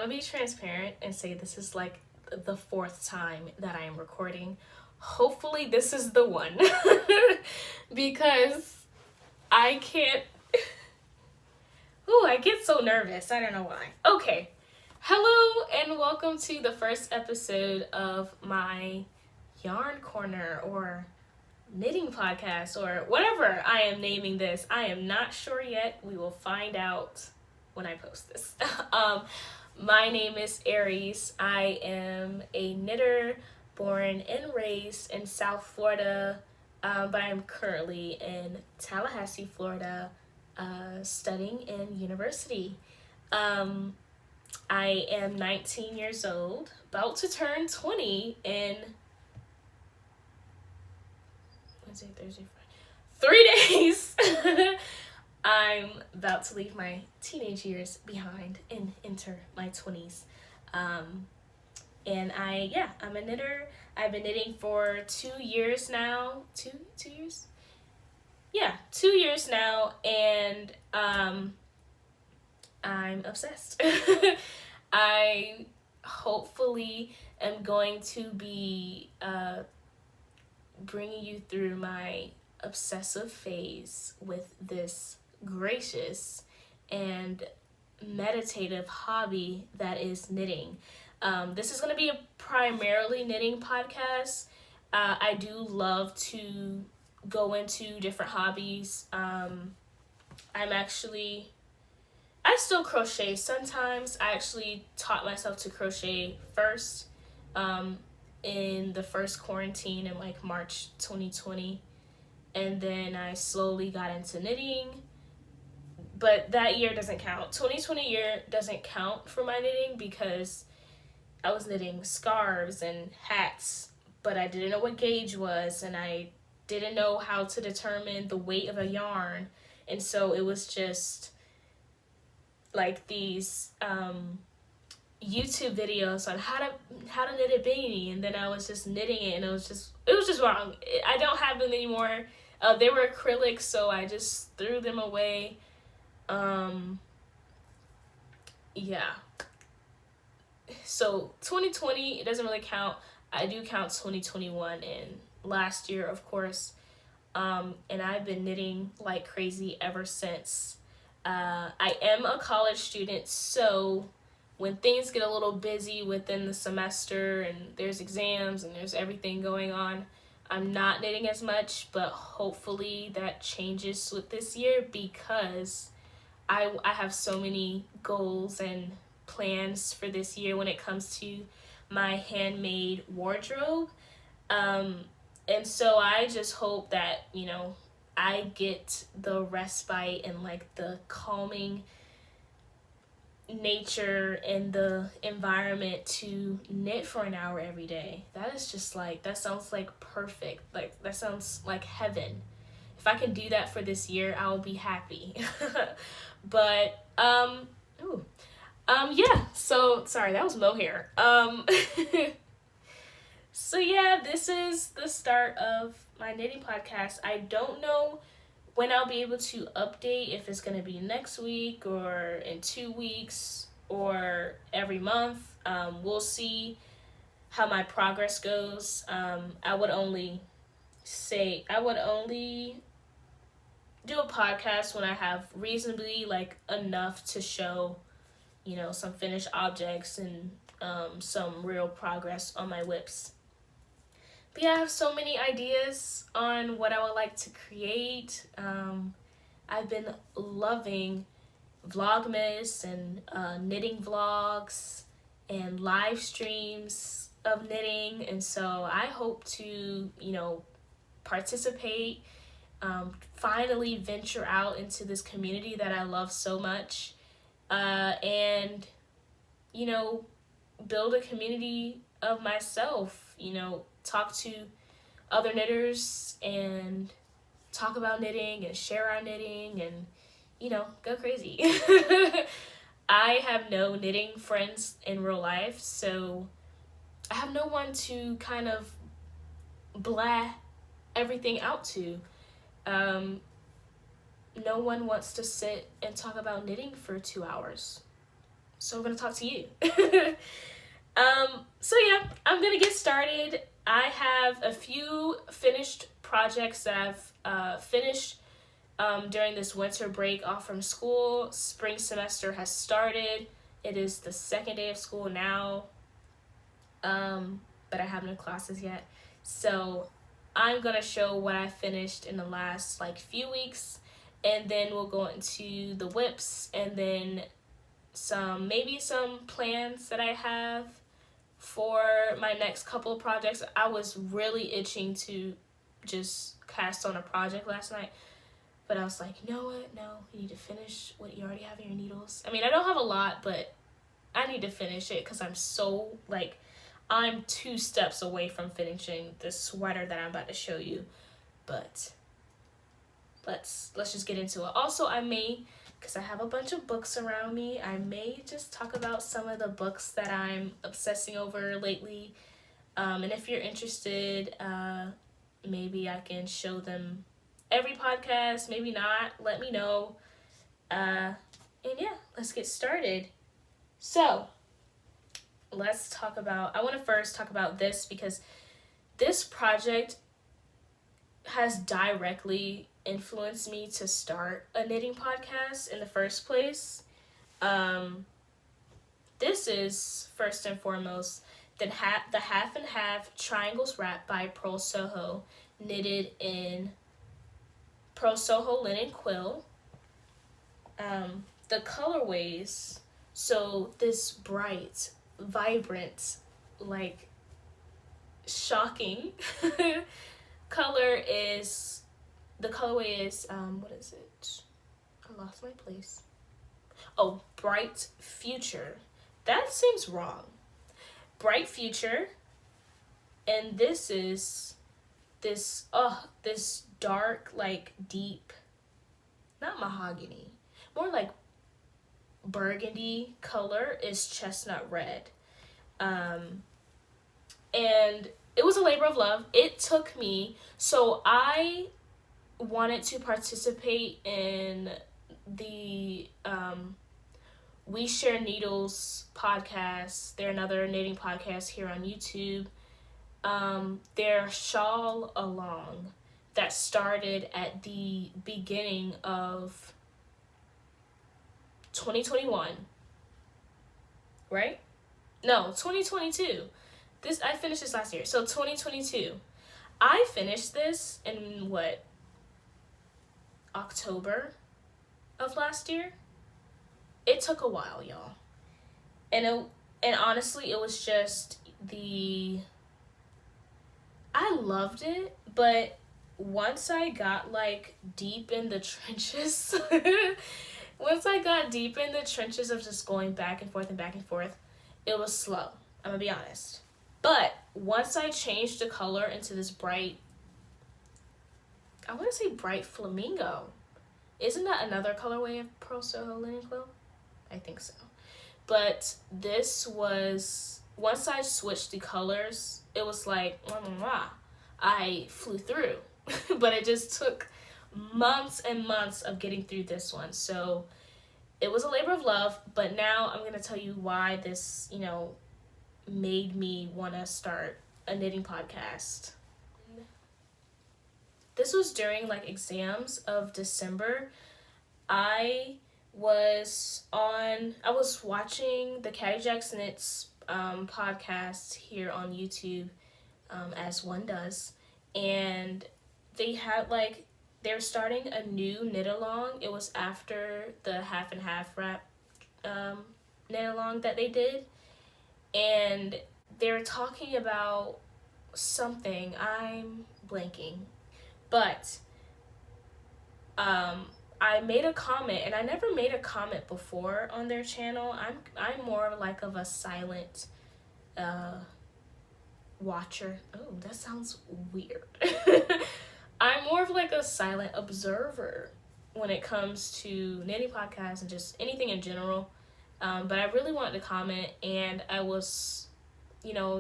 gonna be transparent and say this is like the 4th time that I am recording. Hopefully this is the one. Because I can't... Ooh, I get so nervous. I don't know why. Okay. Hello and welcome to the first episode of my yarn corner or knitting podcast or whatever I am naming this. I am not sure yet. We will find out when I post this. My name is Reese. I am a knitter born and raised in South Florida, but I'm currently in Tallahassee, Florida, studying in university. I am 19 years old, about to turn 20 in Wednesday, Thursday, Friday, 3 days. I'm about to leave my teenage years behind and enter my 20s. And I'm a knitter. I've been knitting for 2 years now. Two years? Yeah, 2 years now, and I'm obsessed. I hopefully am going to be bringing you through my obsessive phase with this gracious and meditative hobby that is knitting. This is going to be a primarily knitting podcast. I do love to go into different hobbies. I still crochet sometimes. I actually taught myself to crochet first in the first quarantine in like March 2020. And then I slowly got into knitting. But that year doesn't count. 2020 year doesn't count for my knitting because I was knitting scarves and hats, but I didn't know what gauge was, and I didn't know how to determine the weight of a yarn. And so it was just like these YouTube videos on how to knit a beanie, and then I was just knitting it, and it was just wrong. I don't have them anymore. They were acrylic, so I just threw them away. So 2020, it doesn't really count. I do count 2021 and last year, of course. And I've been knitting like crazy ever since. I am a college student, so when things get a little busy within the semester and there's exams and there's everything going on, I'm not knitting as much, but hopefully that changes with this year because I have so many goals and plans for this year when it comes to my handmade wardrobe. And so I just hope that, I get the respite and like the calming nature and the environment to knit for an hour every day. That is just like, that sounds like perfect. Like that sounds like heaven. If I can do that for this year, I'll be happy. But so sorry, that was mohair. So yeah, this is the start of my knitting podcast. I don't know when I'll be able to update, if it's going to be next week or in 2 weeks or every month. We'll see how my progress goes. I would only do a podcast when I have reasonably like enough to show, some finished objects and some real progress on my whips. But yeah, I have so many ideas on what I would like to create. I've been loving Vlogmas and knitting vlogs and live streams of knitting. And so I hope to, participate, finally venture out into this community that I love so much, and, build a community of myself, talk to other knitters and talk about knitting and share our knitting and, go crazy. I have no knitting friends in real life, so I have no one to kind of blah everything out to. No one wants to sit and talk about knitting for 2 hours. so we're going to talk to you. So yeah, I'm going to get started. I have a few finished projects that I've finished during this winter break off from school. Spring semester has started. It is the second day of school now, but I have no classes yet. So I'm going to show what I finished in the last few weeks, and then we'll go into the whips, and then maybe some plans that I have for my next couple of projects. I was really itching to just cast on a project last night, but I was like, you know what? No, you need to finish what you already have in your needles. I mean, I don't have a lot, but I need to finish it because I'm 2 steps away from finishing this sweater that I'm about to show you. But let's just get into it. Also, because I have a bunch of books around me, I may just talk about some of the books that I'm obsessing over lately. And if you're interested, maybe I can show them every podcast, maybe not, let me know. And yeah, let's get started. So, I want to first talk about this because this project has directly influenced me to start a knitting podcast in the first place. This is, first and foremost, the half and half triangles wrap by Purl Soho, knitted in Purl Soho linen quill. The colorways, so this bright, vibrant, shocking colorway is, what is it? I lost my place. Oh, Bright Future. That seems wrong. Bright Future, and this is this dark, deep, not mahogany, more like burgundy color is chestnut red. And it was a labor of love. It took me, so I wanted to participate in the WeShareNeedles podcast. They're another knitting podcast here on YouTube. Their Shawl along that started at the beginning of 2021, right? No, 2022. I finished this last year, so 2022. I finished this in October of last year. It took a while, y'all. And honestly, it was just I loved it, but once I got deep in the trenches, of just going back and forth, it was slow. I'm gonna be honest. But once I changed the color into this bright, I want to say bright flamingo. Isn't that another colorway of Purl Soho linen quill? I think so. But this was, once I switched the colors, it was I flew through. But it just took months and months of getting through this one. So it was a labor of love, but now I'm going to tell you why this, made me want to start a knitting podcast. This was during exams of December. I was watching the CadyJax Knits podcast here on YouTube, as one does, and they had they were starting a new knit along. It was after the half and half wrap knit along that they did, and they were talking about something. I'm blanking, but I made a comment, and I never made a comment before on their channel. I'm more of a silent watcher. Oh, that sounds weird. I'm more of a silent observer when it comes to knitting podcasts and just anything in general. But I really wanted to comment, and I was,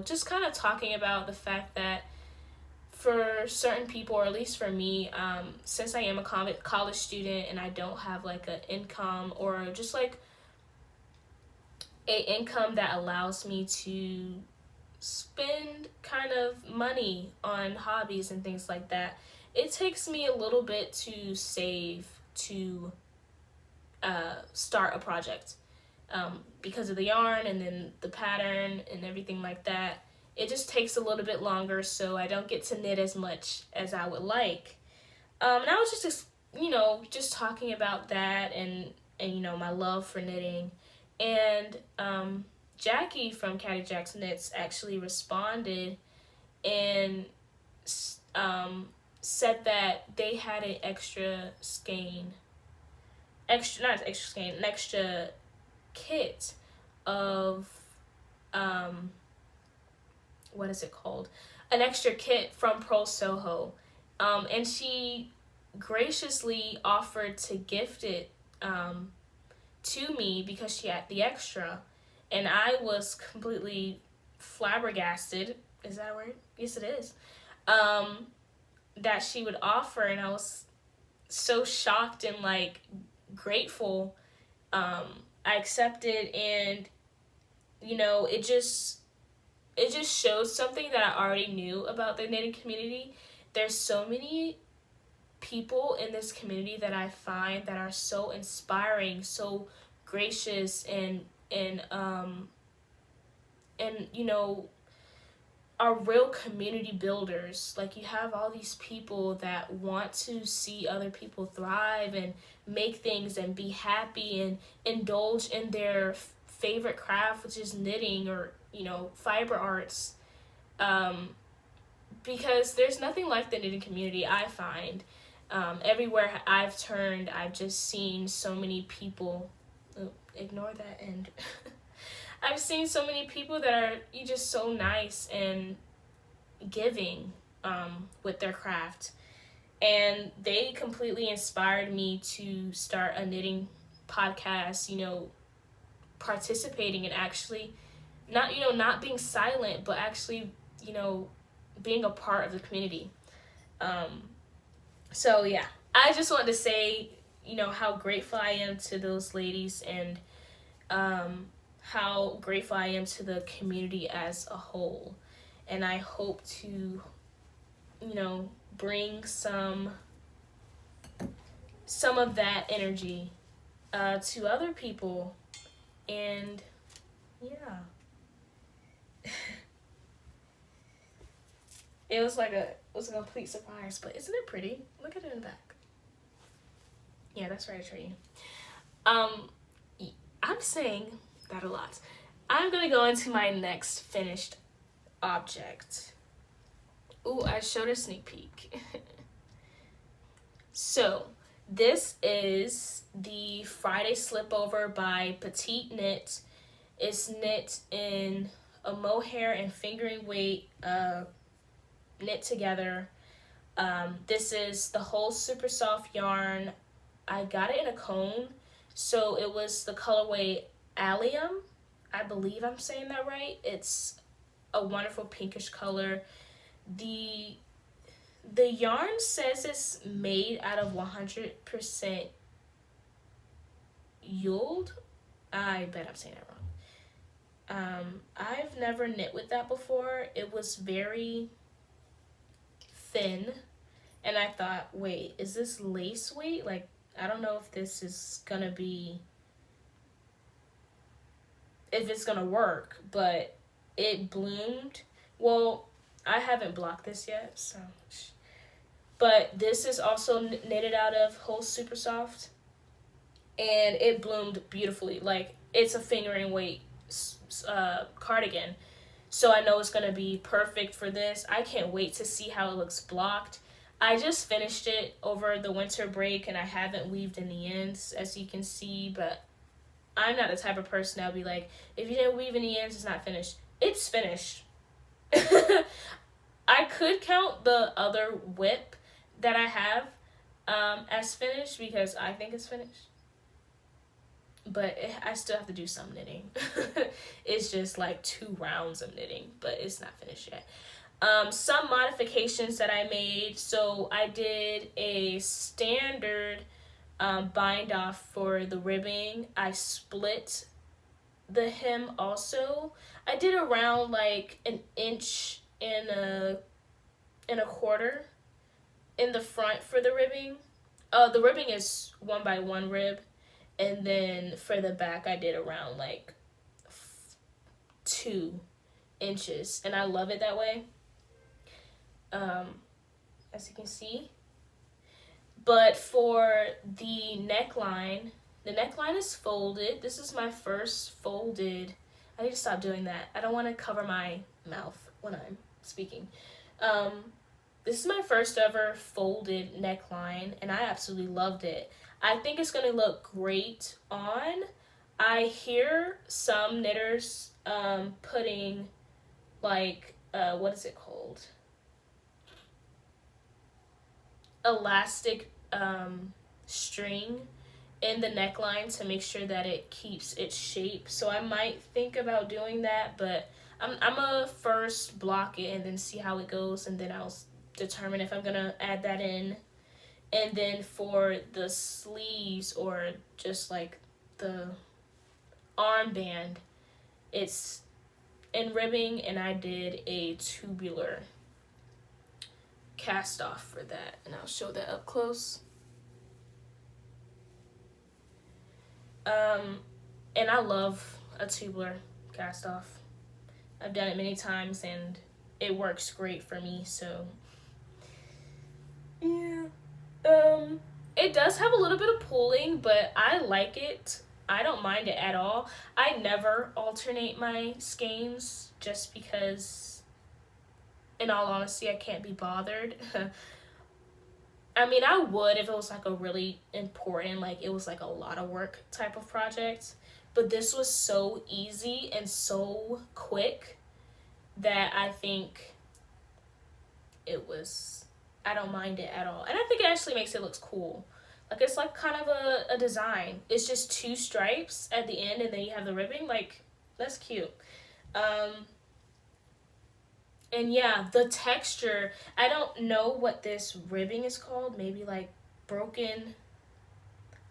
just kind of talking about the fact that for certain people, or at least for me, since I am a college student and I don't have an income, or just a income that allows me to spend kind of money on hobbies and things like that. It takes me a little bit to save to start a project, because of the yarn and then the pattern and everything like that. It just takes a little bit longer, so I don't get to knit as much as I would like. And I was just talking about that and my love for knitting. And Jackie from CadyJax Knits actually responded and said that they had an extra kit of what is it called? An extra kit from Purl Soho. And she graciously offered to gift it to me because she had the extra. And I was completely flabbergasted. Is that a word? Yes, it is. That she would offer, and I was so shocked and like grateful. I accepted, and it just shows something that I already knew about the knitting community. There's so many people in this community that I find that are so inspiring, so gracious, and are real community builders. Like, you have all these people that want to see other people thrive and make things and be happy and indulge in their favorite craft, which is knitting or fiber arts, because there's nothing like the knitting community, I find. Everywhere I've turned, I've just seen so many people. Ignore that and I've seen so many people that are just so nice and giving with their craft, and they completely inspired me to start a knitting podcast, participating and actually not being silent, but actually being a part of the community. So yeah, I just wanted to say how grateful I am to those ladies, and how grateful I am to the community as a whole. And I hope to, bring some of that energy to other people. And yeah. It was a complete surprise, but isn't it pretty? Look at it in the back. Yeah, that's right, Tree. I'm saying that a lot. I'm gonna go into my next finished object. Ooh, I showed a sneak peek. So, this is the Friday Slipover by Petit Knit. It's knit in a mohair and fingering weight, knit together. This is the whole super soft yarn. I got it in a cone, so it was the colorway Allium. I believe I'm saying that right. It's a wonderful pinkish color. The yarn says it's made out of 100% Yuled. I bet I'm saying that wrong. I've never knit with that before. It was very thin, and I thought, wait, is this lace weight? Like, I don't know if this is gonna be, if it's gonna work, but it bloomed. Well, I haven't blocked this yet, so. But this is also knitted out of whole super soft, and it bloomed beautifully. Like, it's a fingering weight cardigan, so I know it's gonna be perfect for this. I can't wait to see how it looks blocked. I just finished it over the winter break, and I haven't weaved in the ends, as you can see, but I'm not the type of person that would be like, if you didn't weave in the ends, it's not finished. It's finished. I could count the other whip that I have as finished, because I think it's finished. But I still have to do some knitting. It's just like 2 rounds of knitting, but it's not finished yet. Some modifications that I made. So I did a standard bind off for the ribbing. I split the hem also, I did around like an inch and a quarter in the front for the ribbing. The ribbing is 1x1 rib, and then for the back I did around like 2 inches, and I love it that way. As you can see. But for the neckline is folded. This is my first folded. I need to stop doing that. I don't want to cover my mouth when I'm speaking. This is my first ever folded neckline, and I absolutely loved it. I think it's going to look great on. I hear some knitters putting like, what is it called? Elastic string in the neckline to make sure that it keeps its shape. So I might think about doing that, but I'm gonna first block it and then see how it goes, and then I'll determine if I'm gonna add that in. And then for the sleeves, or just like the armband, it's in ribbing, and I did a tubular cast off for that, and I'll show that up close. And I love a tubular cast off. I've done it many times and it works great for me, so yeah. It does have a little bit of pulling, but I like it. I don't mind it at all. I never alternate my skeins just because, in all honesty, I can't be bothered. I mean, I would if it was like a really important, like it was like a lot of work type of project. But this was so easy and so quick that I think I don't mind it at all. And I think it actually makes it look cool. Like, it's like kind of a design. It's just 2 stripes at the end, and then you have the ribbing. Like, that's cute. And yeah, the texture, I don't know what this ribbing is called. Maybe like broken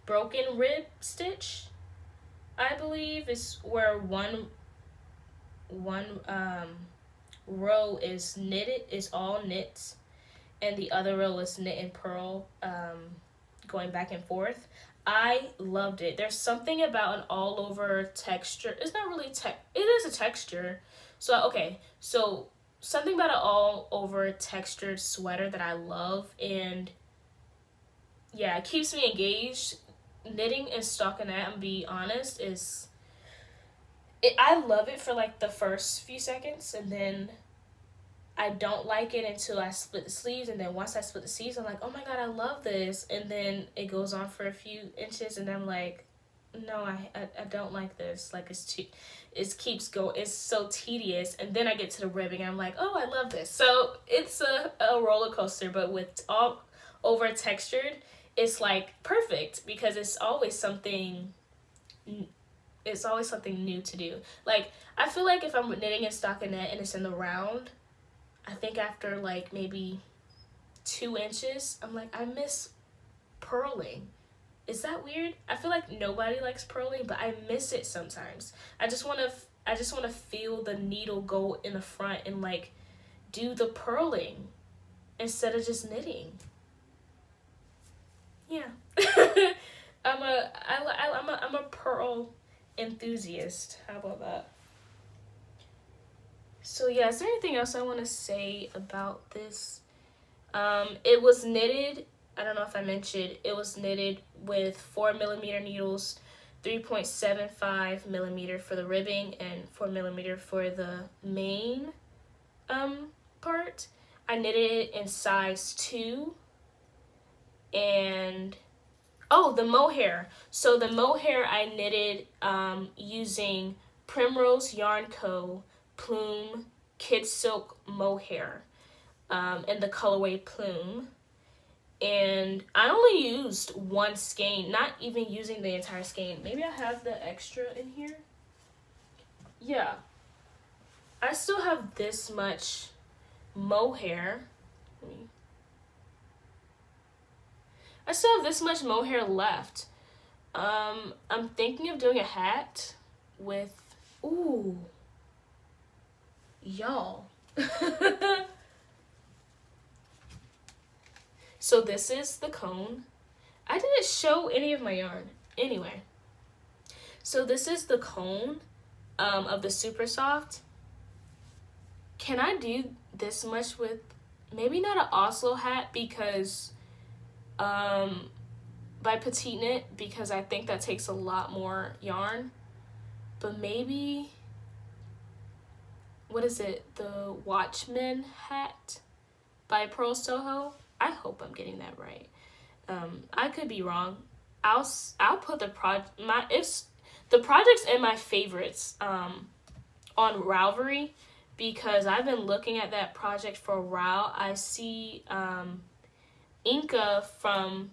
rib stitch, I believe, is where one row is knitted, is all knits, and the other row is knit and purl, going back and forth. I loved it. There's something about an all over texture. It's not really it is a texture. So something about an all over textured sweater that I love, and yeah, it keeps me engaged. Knitting and stockinette, I'm be honest, I love it for like the first few seconds, and then I don't like it until I split the sleeves, and then once I split the sleeves, I'm like, oh my god, I love this, and then it goes on for a few inches, and I'm like, no, I don't like this. Like, it's so tedious, and then I get to the ribbing, and I'm like, oh, I love this. So it's a roller coaster, but with all over textured, it's like perfect because it's always something new to do. Like, I feel like if I'm knitting in stockinette and it's in the round, I think after like maybe 2 inches, I'm like, I miss purling. Is that weird? I feel like nobody likes purling, but I miss it sometimes. I just want to feel the needle go in the front and like do the purling instead of just knitting. Yeah. I'm a purl enthusiast. How about that? So yeah, is there anything else I want to say about this? It was knitted, I don't know if I mentioned, it was knitted with 4mm needles, 3.75mm for the ribbing, and 4mm for the main part. I knitted it in size 2. And the mohair. So the mohair I knitted using Primrose Yarn Co. Plume Kid Silk mohair in the colorway Plume. And I only used 1 skein, not even using the entire skein. Maybe I have the extra in here. Yeah. I still have this much mohair. I still have this much mohair left. I'm thinking of doing a hat with, ooh, y'all. So this is the cone. I didn't show any of my yarn. Anyway, so this is the cone of the super soft. Can I do this much with maybe not an Oslo hat because by Petit Knit, because I think that takes a lot more yarn, but maybe, what is it, the Watchman hat by Purl Soho? I hope I'm getting that right. I could be wrong. I'll put the projects and my favorites on Ravelry, because I've been looking at that project for a while. I see Inga from,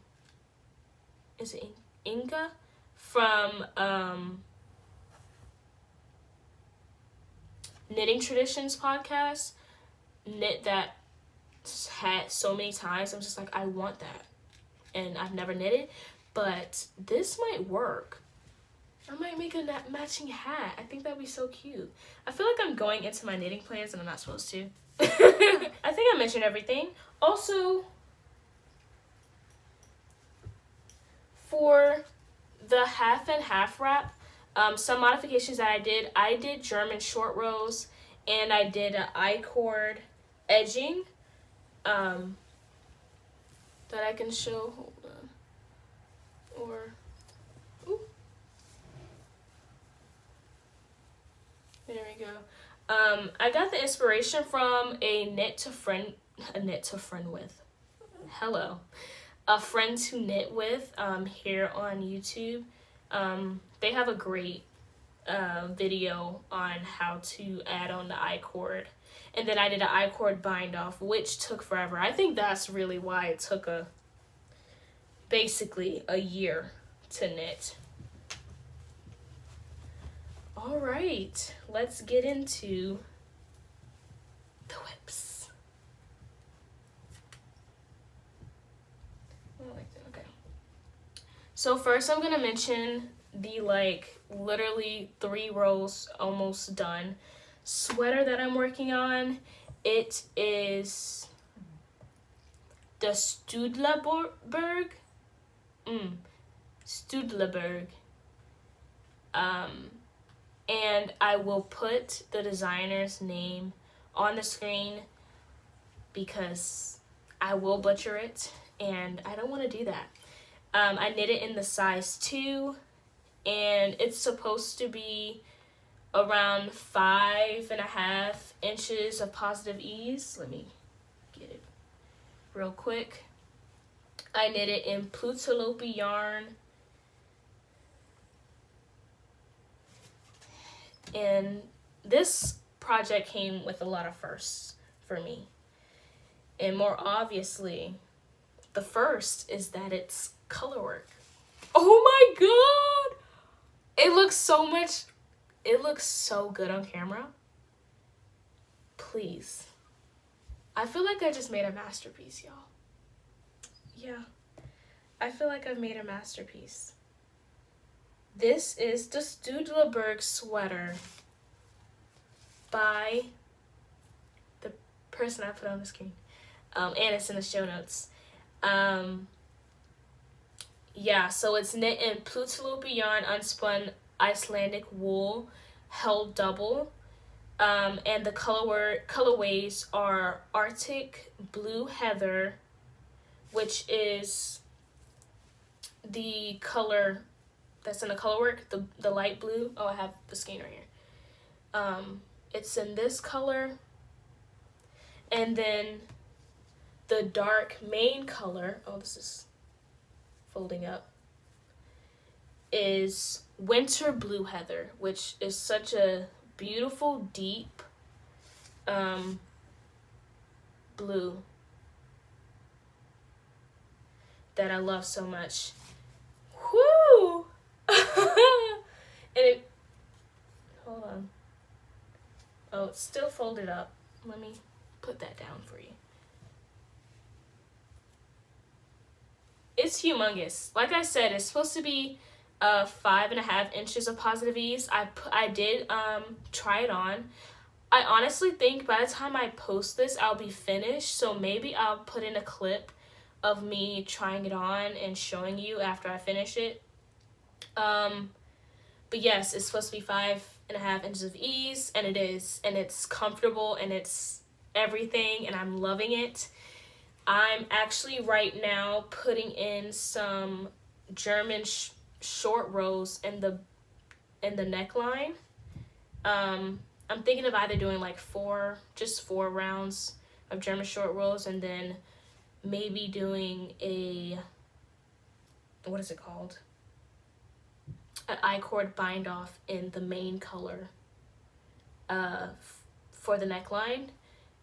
is it Inga from KnittingTraditions Podcast knit that hat so many times. I'm just like, I want that, and I've never knitted, but this might work. I might make a matching hat. I think that'd be so cute. I feel like I'm going into my knitting plans and I'm not supposed to. I think I mentioned everything. Also, for the half and half wrap, some modifications that I did German short rows, and I did an I-cord edging that I can show. Hold on. Or, ooh. There we go. I got the inspiration from a friend to knit with here on YouTube. They have a great video on how to add on the I-cord. And then I did an I-cord bind off, which took forever. I think that's really why it took basically a year to knit. All right, let's get into the whips. I like that. Okay. So first I'm gonna mention the literally 3 rows almost done sweater that I'm working on. It is the Stuðlaberg. Stuðlaberg. And I will put the designer's name on the screen because I will butcher it and I don't want to do that. I knit it in the size 2, and it's supposed to be around 5.5 inches of positive ease. Let me get it real quick. I knit it in Pullover yarn. And this project came with a lot of firsts for me. And more obviously, the first is that it's Colorwork. Oh my god! It looks so good on camera. Please. I feel like I just made a masterpiece, y'all. Yeah. I feel like I've made a masterpiece. This is the Stuðlaberg sweater by the person I put on the screen. And it's in the show notes. Yeah, so it's knit in Pullover yarn, unspun Icelandic wool, held double. And the colorways are Arctic Blue Heather, which is the color that's in the Colorwork, the light blue. Oh, I have the skein right here. It's in this color. And then the dark main color, oh, this is folding up, is Winter Blue Heather, which is such a beautiful, deep blue that I love so much. Whoo! And it, hold on. Oh, it's still folded up. Let me put that down for you. It's humongous. Like I said, it's supposed to be 5.5 inches of positive ease. I did try it on. I honestly think by the time I post this, I'll be finished. So maybe I'll put in a clip of me trying it on and showing you after I finish it. But yes, it's supposed to be 5.5 inches of ease, and it is, and it's comfortable, and it's everything, and I'm loving it. I'm actually right now putting in some German short rows in the neckline. I'm thinking of either doing like 4 rounds of German short rows, and then maybe doing a, what is it called? An I-cord bind off in the main color for the neckline.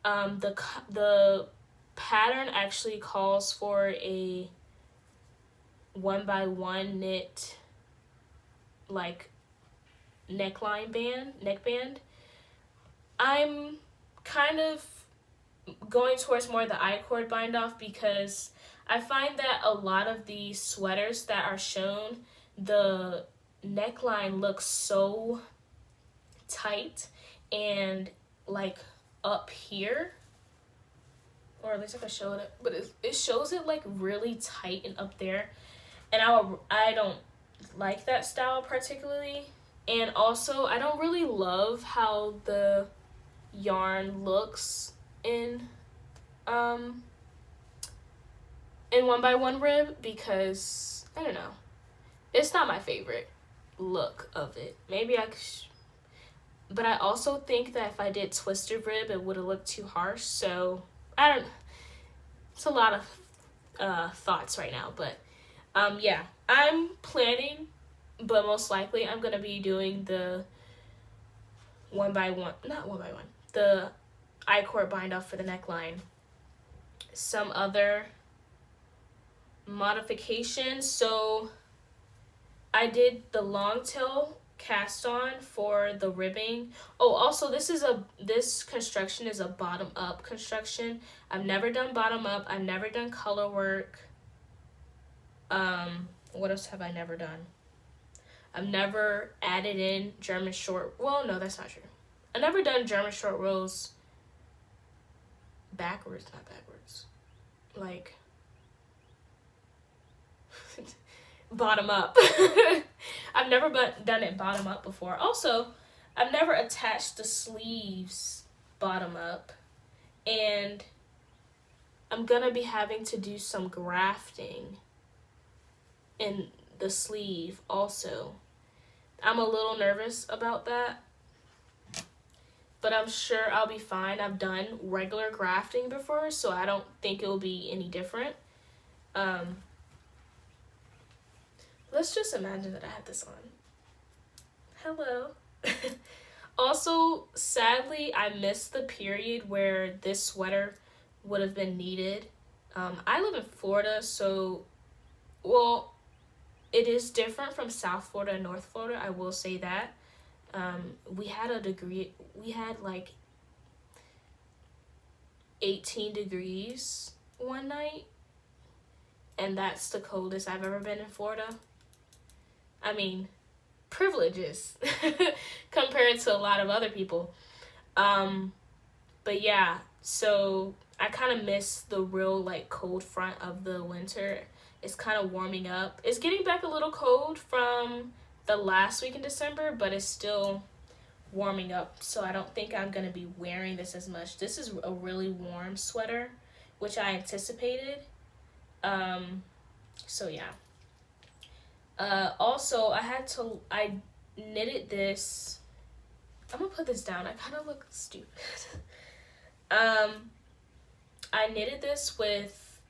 The pattern actually calls for a 1x1 knit like neckband. I'm kind of going towards more the I-cord bind off because I find that a lot of the sweaters that are shown, the neckline looks so tight and like up here, or at least I can show it, but it shows it like really tight and up there, and I don't like that style particularly. And also I don't really love how the yarn looks in 1x1 rib, because I don't know, it's not my favorite look of it. Maybe but I also think that if I did twisted rib, it would have looked too harsh. So it's a lot of thoughts right now, but yeah, I'm planning, but most likely I'm gonna be doing the 1x1, not 1x1, the I-cord bind off for the neckline. Some other modifications, so I did the long tail cast on for the ribbing. Oh, also this construction is a bottom up construction. I've never done bottom up. I've never done color work. What else have I never done? I've never added in German short. Well, no, that's not true. I've never done German short rows backwards, not backwards. Like bottom up. I've never done it bottom up before. Also, I've never attached the sleeves bottom up, and I'm gonna be having to do some grafting in the sleeve also. I'm a little nervous about that, but I'm sure I'll be fine. I've done regular grafting before, so I don't think it will be any different. Let's just imagine that I have this on. Hello. Also, sadly, I missed the period where this sweater would have been needed. I live in Florida, so, well, it is different from South Florida and North Florida, I will say that. We had like 18 degrees one night, and that's the coldest I've ever been in Florida. I mean, privileges compared to a lot of other people. But yeah, so I kind of miss the real like cold front of the winter. It's kind of warming up. It's getting back a little cold from the last week in December, but it's still warming up. So I don't think I'm going to be wearing this as much. This is a really warm sweater, which I anticipated. So yeah. Also, I knitted this. I'm gonna put this down. I kind of look stupid. I knitted this with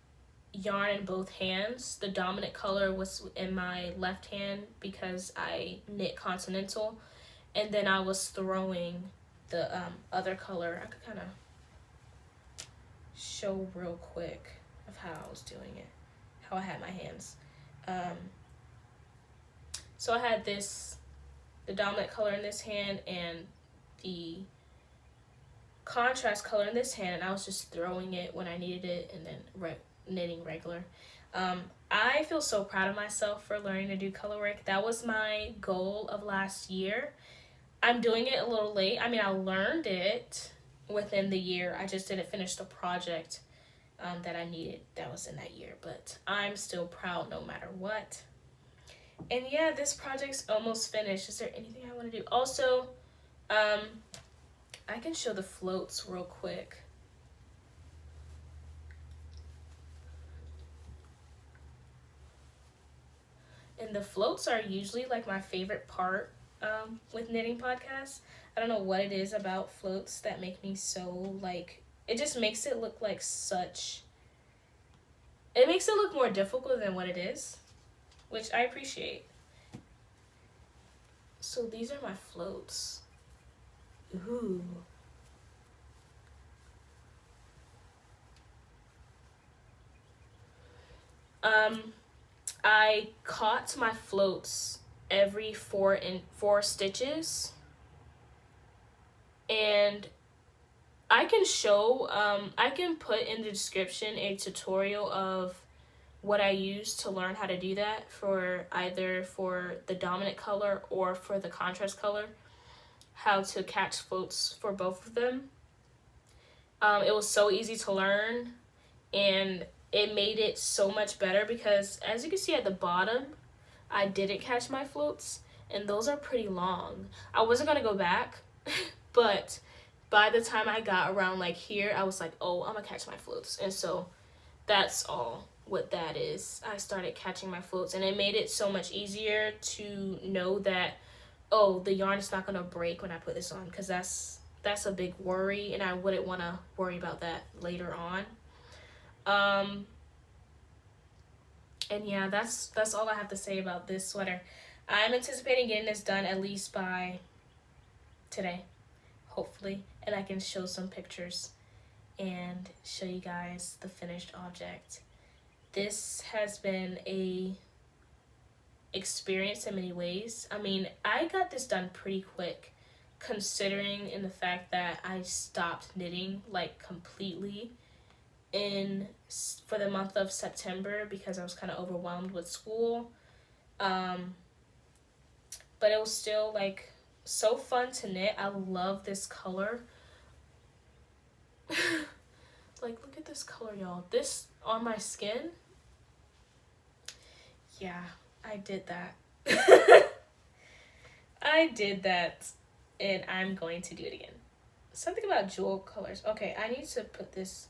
yarn in both hands. The dominant color was in my left hand because I knit continental, and then I was throwing the other color. I could kind of show real quick of how I was doing it, how I had my hands. So I had the dominant color in this hand and the contrast color in this hand, and I was just throwing it when I needed it, and then knitting regular. I feel so proud of myself for learning to do color work. That was my goal of last year. I'm doing it a little late. I mean, I learned it within the year. I just didn't finish the project that I needed that was in that year. But I'm still proud no matter what. And yeah, this project's almost finished. Is there anything I want to do? Also, I can show the floats real quick. And the floats are usually like my favorite part with knitting podcasts. I don't know what it is about floats that make me so like, it just makes it look like such, it makes it look more difficult than what it is, which I appreciate. So these are my floats. Ooh. I caught my floats every 4 stitches, and I can show, I can put in the description a tutorial of what I use to learn how to do that for either for the dominant color or for the contrast color, how to catch floats for both of them. It was so easy to learn, and it made it so much better because as you can see at the bottom, I didn't catch my floats, and those are pretty long. I wasn't gonna go back, but by the time I got around like here, I was like, oh, I'm gonna catch my floats. And so that's all what that is. I started catching my floats, and it made it so much easier to know that, oh, the yarn is not gonna break when I put this on, because that's a big worry, and I wouldn't want to worry about that later on. And yeah, that's all I have to say about this sweater. I'm anticipating getting this done at least by today, hopefully, and I can show some pictures and show you guys the finished object. This has been a experience in many ways. I mean, I got this done pretty quick, considering in the fact that I stopped knitting like completely for the month of September because I was kind of overwhelmed with school. But it was still like so fun to knit. I love this color. Like, look at this color, y'all. This on my skin. Yeah, I did that. I did that, and I'm going to do it again. Something about jewel colors. Okay, I need to put this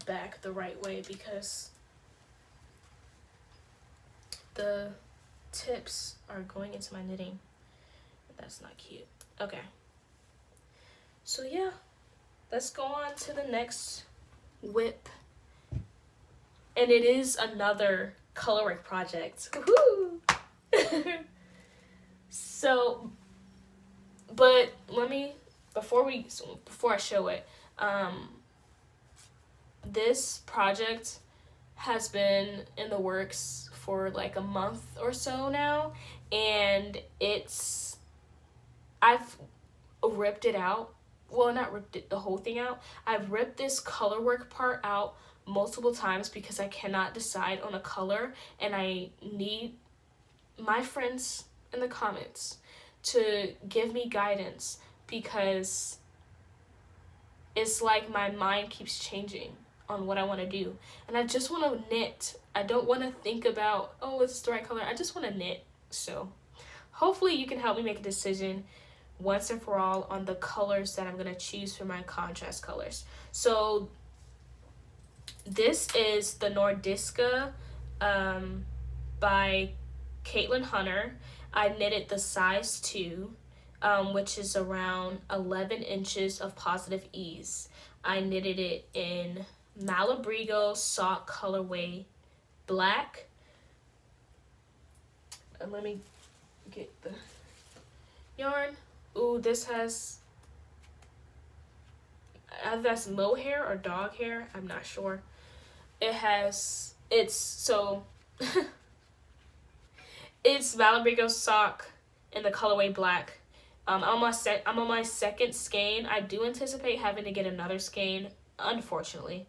back the right way because the tips are going into my knitting. That's not cute. Okay. So yeah, let's go on to the next whip. And it is another colorwork project. Woohoo! So, but let me, before I show it, this project has been in the works for like a month or so now, and I've ripped it out. Well, not ripped it, the whole thing out. I've ripped this colorwork part out multiple times because I cannot decide on a color, and I need my friends in the comments to give me guidance because it's like my mind keeps changing on what I want to do, and I just want to knit. I don't want to think about, oh, is this the right color? I just want to knit. So hopefully you can help me make a decision once and for all on the colors that I'm going to choose for my contrast colors. So this is the Nordiska by Caitlyn Hunter. I knitted the size 2, which is around 11 inches of positive ease. I knitted it in Malabrigo sock colorway black. Let me get the yarn. Ooh, this has, either that's mohair or dog hair, I'm not sure. It's Malabrigo sock in the colorway black. I'm on my second skein. I do anticipate having to get another skein, unfortunately.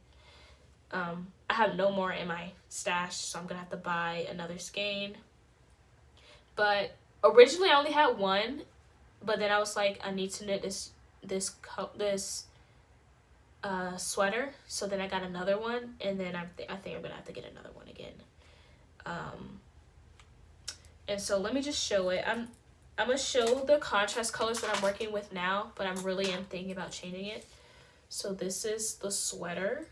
I have no more in my stash, so I'm gonna have to buy another skein. But originally I only had one, but then I was like, I need to knit this sweater, so then I got another one, and then I think I'm gonna have to get another one again. And so let me just show it. I'm gonna show the contrast colors that I'm working with now, but I'm really thinking about changing it. So this is the sweater.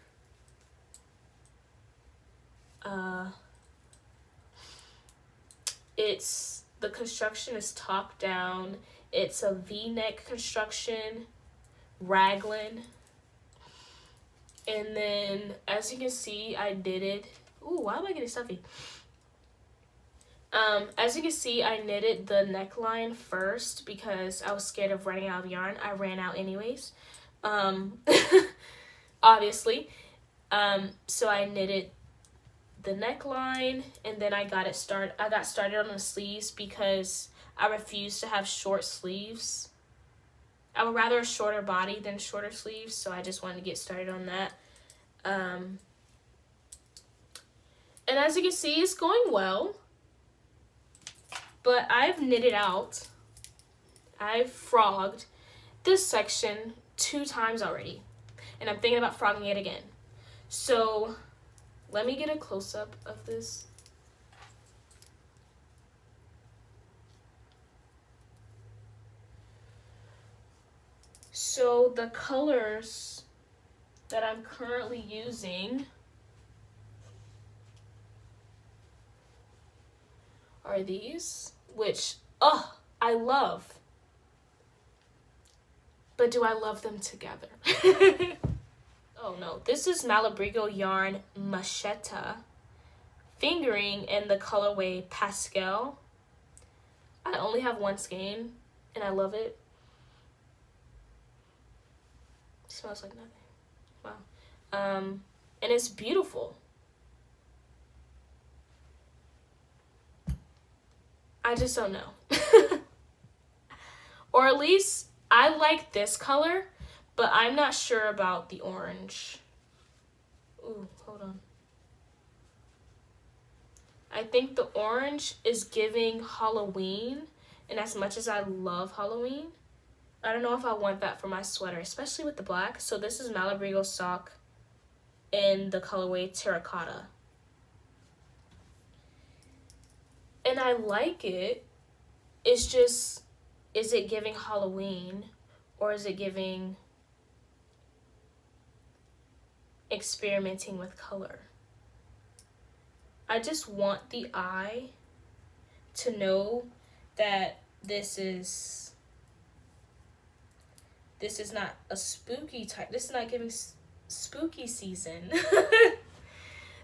The construction is top down. It's a V-neck construction, raglan. And then, as you can see, I knitted. Ooh, why am I getting stuffy? As you can see, I knitted the neckline first because I was scared of running out of yarn. I ran out anyways. Obviously. So I knitted the neckline, and then I got started on the sleeves because I refuse to have short sleeves. I would rather a shorter body than shorter sleeves, so I just wanted to get started on that. And as you can see, it's going well. But I've knitted out, I've frogged this section 2 times already. And I'm thinking about frogging it again. So let me get a close-up of this. So the colors that I'm currently using are these, which, I love. But do I love them together? Oh no, this is Malabrigo yarn Machetta, fingering in the colorway Pastel. I only have one skein, and I love it. It smells like nothing. Wow. And it's beautiful. I just don't know. Or at least I like this color, but I'm not sure about the orange. Ooh, hold on. I think the orange is giving Halloween, and as much as I love Halloween, I don't know if I want that for my sweater, especially with the black. So this is Malabrigo sock in the colorway Terracotta. And I like it. It's just, is it giving Halloween or is it giving experimenting with color? I just want the eye to know that this is not a spooky type. This is not giving spooky season.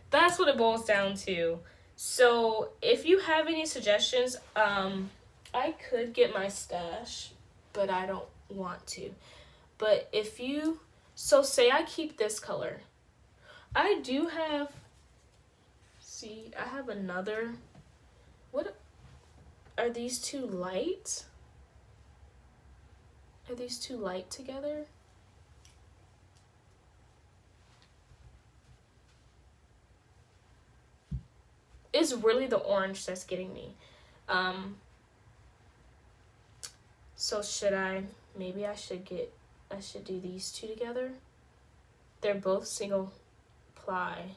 That's what it boils down to. So if you have any suggestions, I could get my stash, but I don't want to. But if you, so say I keep this color. I do have, see, I have another, what, are these two light? Are these two light together? It's really the orange that's getting me. So maybe I should do these two together. They're both single ply.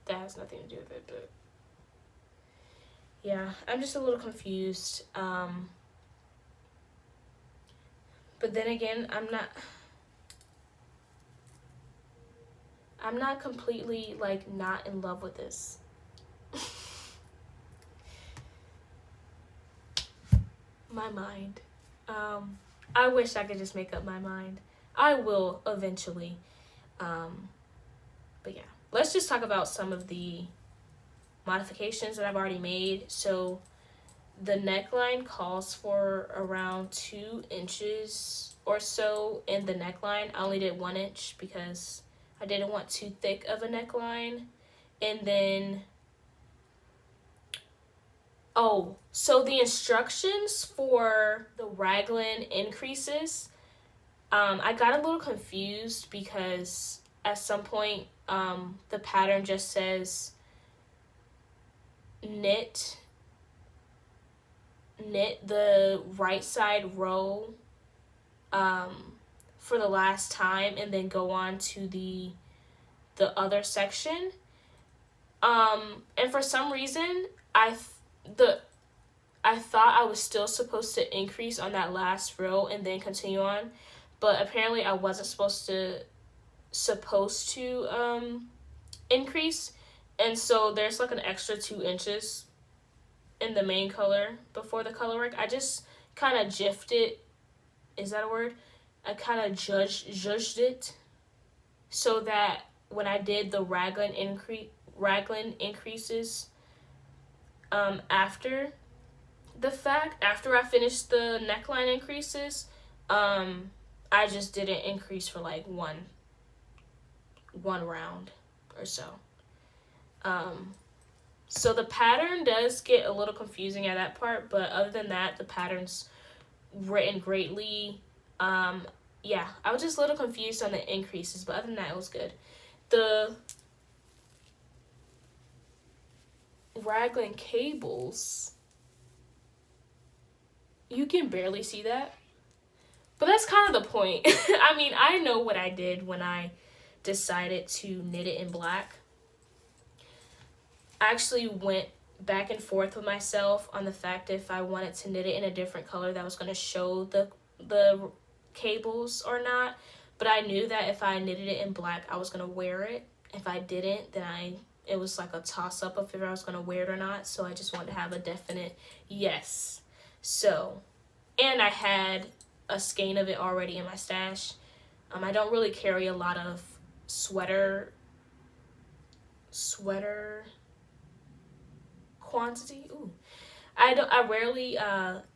That has nothing to do with it, but yeah, I'm just a little confused. But then again, I'm not completely like not in love with this. My mind. I wish I could just make up my mind. I will eventually. But yeah, let's just talk about some of the modifications that I've already made. So the neckline calls for around 2 inches or so in the neckline. I only did 1 inch because I didn't want too thick of a neckline. And then, so the instructions for the raglan increases, I got a little confused because at some point the pattern just says knit the right side row for the last time and then go on to the other section. And for some reason I thought I was still supposed to increase on that last row and then continue on, but apparently I wasn't supposed to increase, and so there's like an extra 2 inches in the main color before the color work. I just kind of jiffed it. Is that a word? I kind of judged it so that when I did the raglan increases after the fact, after I finished the neckline increases, I just didn't increase for like one round or so. So the pattern does get a little confusing at that part, but other than that, the pattern's written greatly. Yeah, I was just a little confused on the increases, but other than that, it was good. The raglan cables, you can barely see that, but that's kind of the point. I mean, I know what I did when I decided to knit it in black. I actually went back and forth with myself on the fact if I wanted to knit it in a different color that was going to show the cables or not, but I knew that if I knitted it in black, I was going to wear it. If I didn't, then it was like a toss-up of if I was going to wear it or not, so I just wanted to have a definite yes. So, and I had a skein of it already in my stash. I don't really carry a lot of sweater quantity. Ooh. I rarely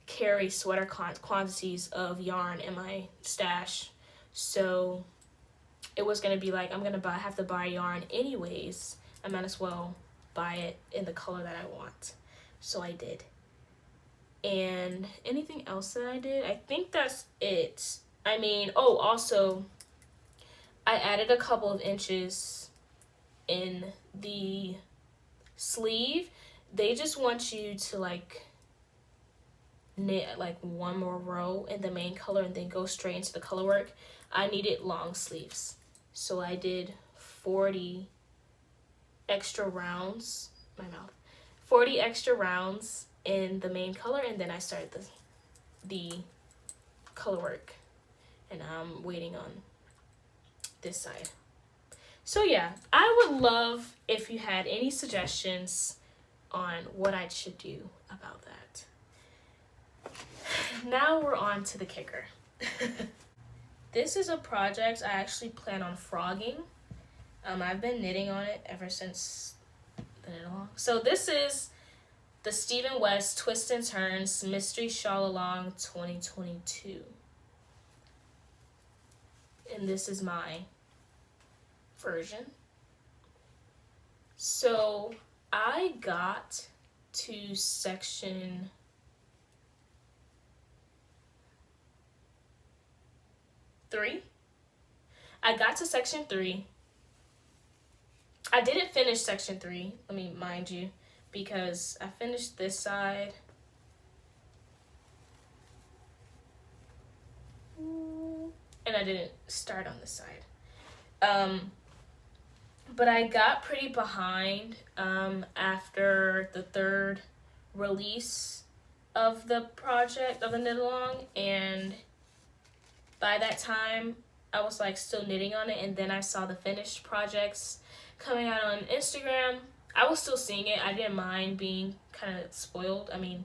carry sweater quantities of yarn in my stash, so it was gonna be like, I'm gonna have to buy yarn anyways. I might as well buy it in the color that I want. So I did. And anything else that I did? I think that's it. I mean, oh, also, I added a couple of inches in the sleeve. They just want you to like knit like one more row in the main color and then go straight into the color work. I needed long sleeves, so I did 40 extra rounds. 40 extra rounds in the main color, and then I started the color work, and I'm waiting on this side. So yeah, I would love if you had any suggestions on what I should do about that. Now we're on to the kicker. This is a project I actually plan on frogging. I've been knitting on it ever since the knit along. So this is the Stephen West Twist and Turns Mystery Shawl Along 2022. And this is my version. So I got to section 3. I got to section 3. I didn't finish section 3, let me mind you, because I finished this side. And I didn't start on this side. But I got pretty behind after the 3rd release of the project, of the knit along, and by that time I was like still knitting on it, and then I saw the finished projects coming out on Instagram. I was still seeing it. I didn't mind being kind of spoiled. I mean,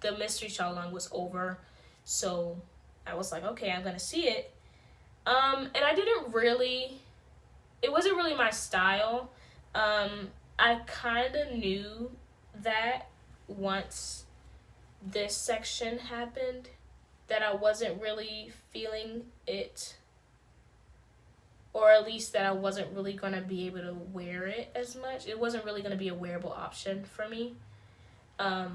the mystery shawl along was over, so I was like, okay, I'm gonna see it. And it wasn't really my style. I kind of knew that once this section happened that I wasn't really feeling it, or at least that I wasn't really going to be able to wear it as much. It wasn't really going to be a wearable option for me. But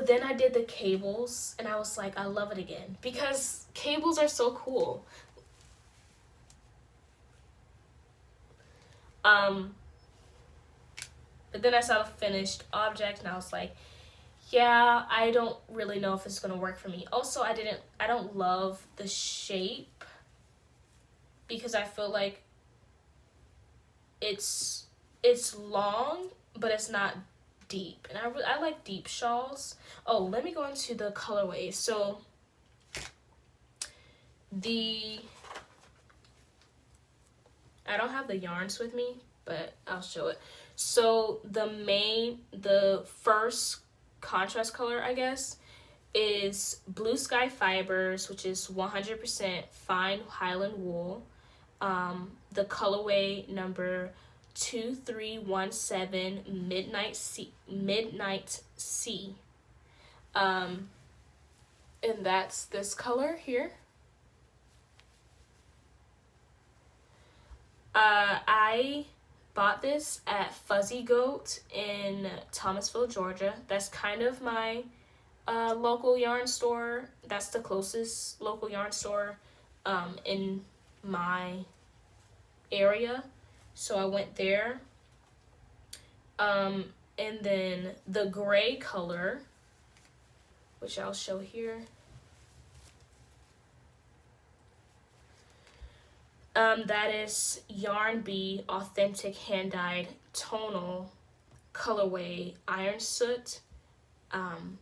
then I did the cables, and I was like, I love it again, because cables are so cool. But then I saw the finished object and I was like, yeah, I don't really know if it's gonna work for me. Also, I don't love the shape because I feel like it's long, but it's not deep. And I like deep shawls. Oh, let me go into the colorway. So I don't have the yarns with me, but I'll show it. So the first contrast color, I guess, is Blue Sky Fibers, which is 100% fine Highland wool. The colorway number 2317 Midnight Sea. And that's this color here. I bought this at Fuzzy Goat in Thomasville, Georgia. That's kind of my local yarn store. That's the closest local yarn store in my area. So I went there. And then the gray color, which I'll show here. That is Yarn Bee Authentic Hand-Dyed Tonal Colorway Iron Soot. And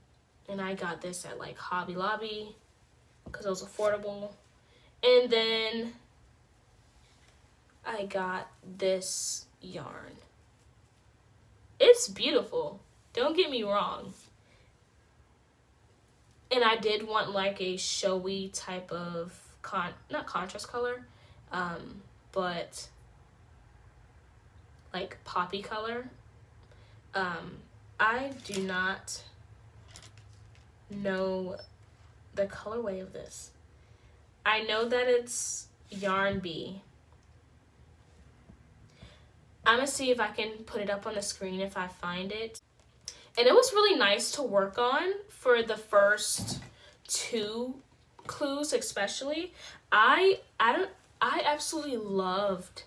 I got this at like Hobby Lobby because it was affordable. And then I got this yarn. It's beautiful. Don't get me wrong. And I did want like a showy type of not contrast color, but like poppy color. I do not know the colorway of this. I know that it's Yarn Bee. I'm gonna see if I can put it up on the screen if I find it. And it was really nice to work on for the first two clues especially. I absolutely loved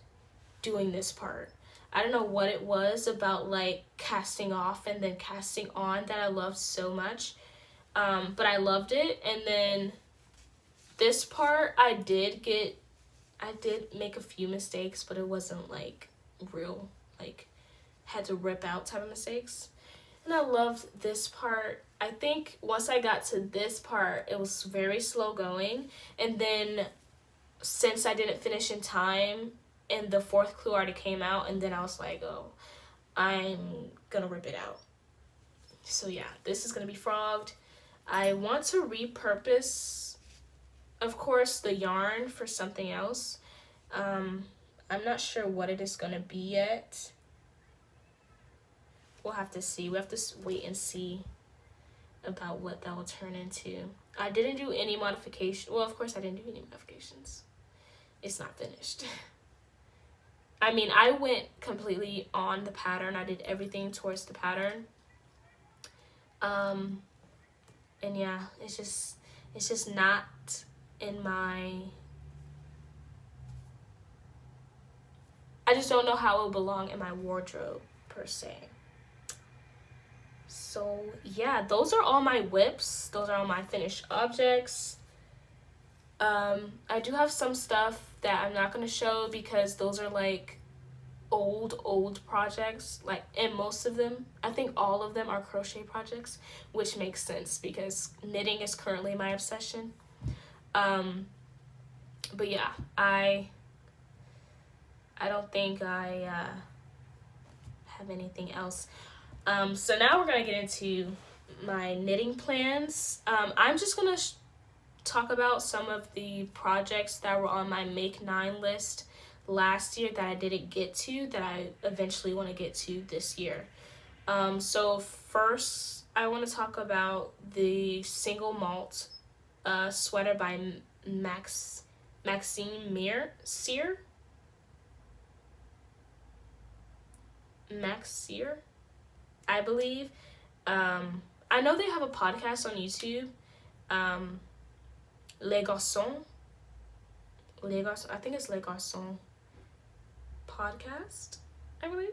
doing this part. I don't know what it was about like casting off and then casting on that I loved so much. But I loved it. And then this part I did make a few mistakes, but it wasn't like real, like had to rip out type of mistakes. And I loved this part. I think once I got to this part, it was very slow going. And then since I didn't finish in time and the fourth clue already came out, and then I was like, oh, I'm gonna rip it out. So yeah, this is gonna be frogged. I want to repurpose, of course, the yarn for something else. I'm not sure what it is gonna be yet. We'll have to see. We have to wait and see about what that will turn into. I didn't do any modification. Well, of course I didn't do any modifications. It's not finished. I mean, I went completely on the pattern. I did everything towards the pattern. And yeah, it's just not in my... I just don't know how it would belong in my wardrobe per se. So yeah, those are all my whips. Those are all my finished objects. I do have some stuff that I'm not going to show because those are like old projects. Like, and most of them, I think all of them are crochet projects, which makes sense because knitting is currently my obsession. But yeah, I don't think I have anything else. So now we're gonna get into my knitting plans. I'm just gonna talk about some of the projects that were on my Make 9 list last year that I didn't get to, that I eventually want to get to this year. So first, I want to talk about the single malt sweater by Maxine Sear, I believe. I know they have a podcast on YouTube. Les Garçons. I think it's Les Garçons Podcast, I believe.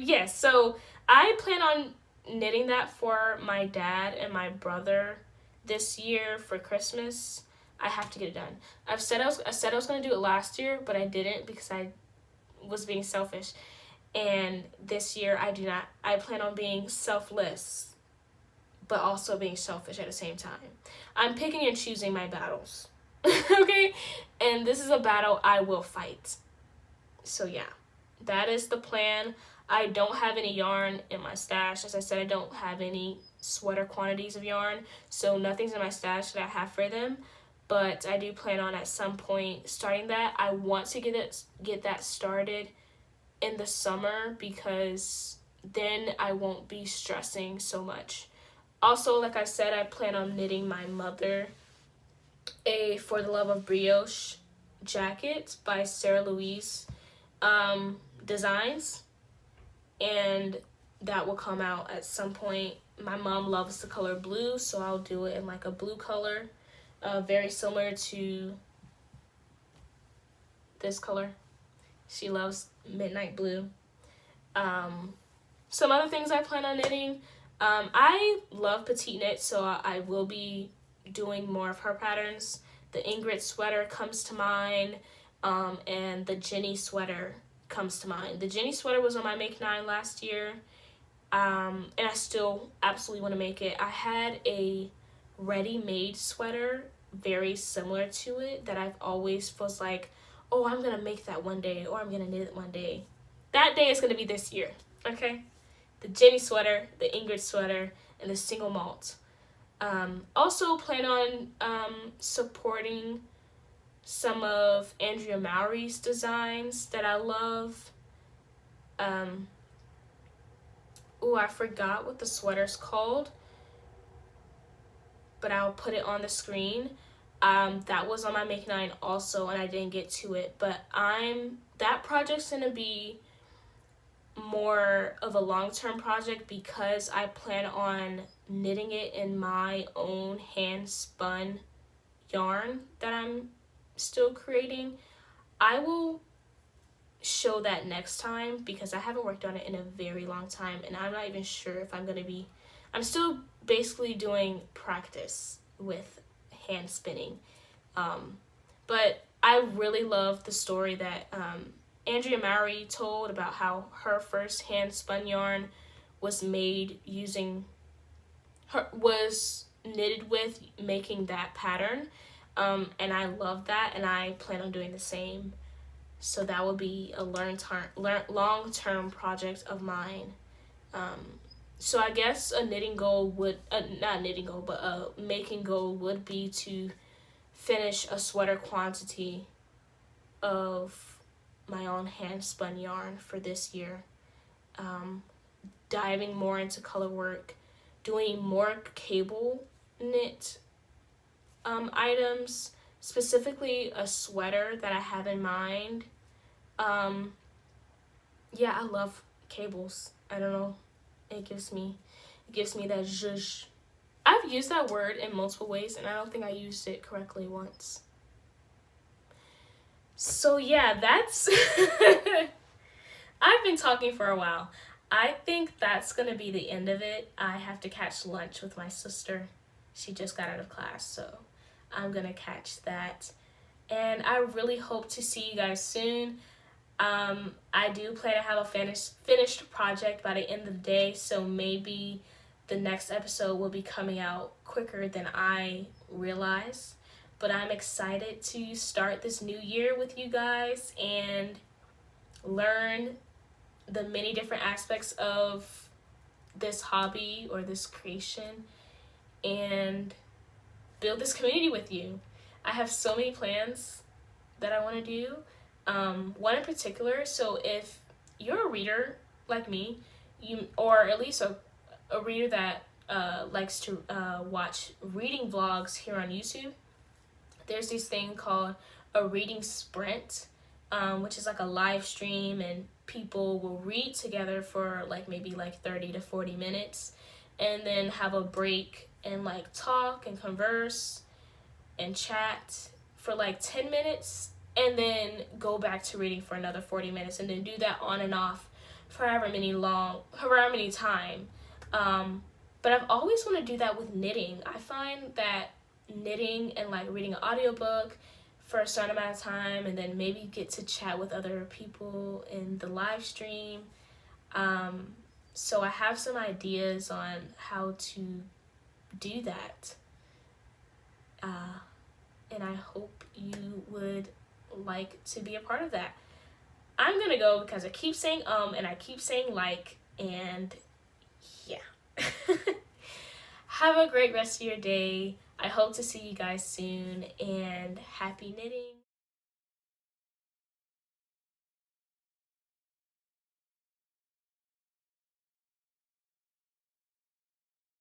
Yes, so I plan on knitting that for my dad and my brother this year for Christmas. I have to get it done. I said I was going to do it last year, but I didn't because I was being selfish. And this year I do not. I plan on being selfless, but also being selfish at the same time. I'm picking and choosing my battles. Okay? And this is a battle I will fight. So yeah, that is the plan. I don't have any yarn in my stash. As I said, I don't have any sweater quantities of yarn, so nothing's in my stash that I have for them. But I do plan on at some point starting that. I want to get that started in the summer because then I won't be stressing so much. Also, like I said, I plan on knitting my mother a For the Love of Brioche jacket by Sarah Louise Designs, and that will come out at some point. My mom loves the color blue, so I'll do it in like a blue color, very similar to this color. She loves midnight blue. Some other things I plan on knitting. I love Petit knit, so I will be doing more of her patterns. The Ingrid sweater comes to mind, and the Jenny sweater comes to mind. The Jenny sweater was on my Make 9 last year, and I still absolutely want to make it. I had a ready-made sweater very similar to it that I've always was like, oh, I'm going to make that one day, or I'm going to knit it one day. That day is going to be this year, okay? The Jenny sweater, the Ingrid sweater, and the single malt. Also plan on supporting some of Andrea Mowry's designs that I love. I forgot what the sweater's called, but I'll put it on the screen. That was on my Make 9 also, and I didn't get to it, but that project's gonna be more of a long-term project because I plan on knitting it in my own hand-spun yarn that I'm still creating. I will show that next time because I haven't worked on it in a very long time, and I'm not even sure if I'm still basically doing practice with hand spinning. But I really love the story that Andrea Mowry told about how her first hand spun yarn was knitted with making that pattern. And I love that, and I plan on doing the same. So that will be a long-term project of mine. So I guess a making goal would be to finish a sweater quantity of my own hand-spun yarn for this year. Diving more into Colorwork, doing more cable knit items, specifically a sweater that I have in mind. Yeah, I love cables. I don't know. It gives me that zhuzh. I've used that word in multiple ways, and I don't think I used it correctly once. So yeah, that's I've been talking for a while. I think that's gonna be the end of it. I have to catch lunch with my sister. She just got out of class, so I'm gonna catch that. And I really hope to see you guys soon. I do plan to have a finished project by the end of the day, so maybe the next episode will be coming out quicker than I realize. But I'm excited to start this new year with you guys and learn the many different aspects of this hobby or this creation and build this community with you. I have so many plans that I want to do. One in particular, so if you're a reader like me, or at least a reader that likes to watch reading vlogs here on YouTube, there's this thing called a reading sprint, which is like a live stream, and people will read together for maybe 30 to 40 minutes and then have a break and talk and converse and chat for 10 minutes and then go back to reading for another 40 minutes, and then do that on and off for however many time. But I've always wanted to do that with knitting. I find that knitting and like reading an audiobook for a certain amount of time, and then maybe get to chat with other people in the live stream. So I have some ideas on how to do that. And I hope you would like to be a part of that. I'm gonna go because I keep saying and I keep saying like, and yeah. Have a great rest of your day. I hope to see you guys soon, and happy knitting.